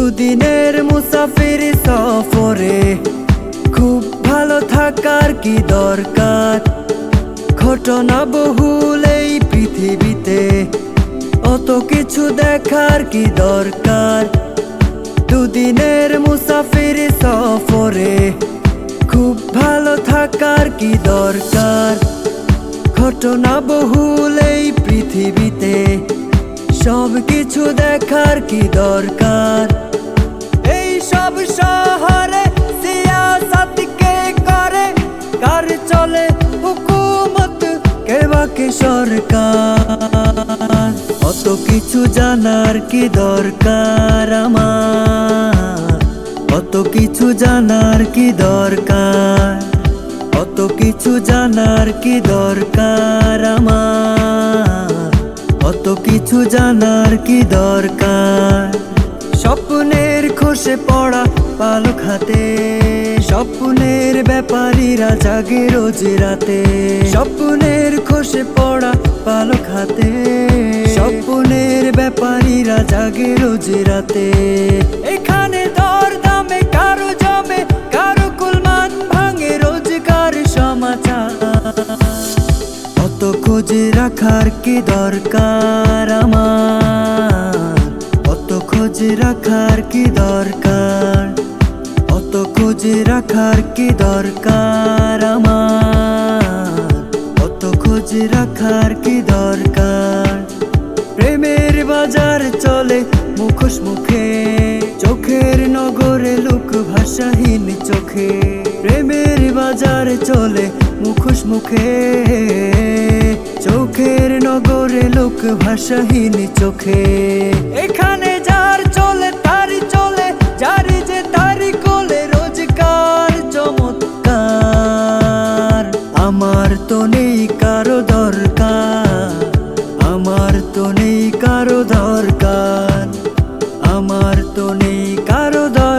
দুদিনের মুসাফির সফরে খুব ভালো থাকার কি দরকার। ঘটনা বহুল এই পৃথিবীতে, অত কিছু দেখার কি দরকার। দুদিনের মুসাফির সফরে খুব ভালো থাকার কি দরকার। ঘটনা বহুল এই পৃথিবীতে, সব কিছু দেখার কি দরকার। এই সব শহরে সিয়াসত কে করে, কার চলে হুকুমত, কে বাকি সরকার। অত কিছু জানার কি দরকার আমার, অত কিছু জানার কি দরকার। অত কিছু জানার কি দরকার আমার, অত কিছু জানার কি দরকার। স্বপ্নের খসে পড়া পালক হাতে, স্বপ্নের ব্যাপারীরা জাগে রোজ রাতে। স্বপ্নের খসে পড়া পালক হাতে, স্বপ্নের ব্যাপারীরা জাগে রোজ রাতে। এখানে দর দামে কারো জমে, কারো কুলমান ভাঙে রোজগার সমাচার। অত খোঁজ রাখার কি দরকার আমার, অত খোঁজ রাখার কি দরকার। অত খোঁজ রাখার কি দরকার আমার, অত খোঁজ রাখার কি দরকার। প্রেমের বাজার চলে মুখোশ মুখে, চোখের নগরে লোক ভাষাহীন চোখে। প্রেমের বাজার চলে মুখোশ মুখে, চোখের নগরে লোক ভাষাহীন চোখে। এখানে যার চলে তারই চলে, যারি যে তারই কোলে রোজগার চমৎকার। আমার তো নেই কারো দরকার, আমার তো নেই কারো দরকার, আমার তো নেই কারো দরকার।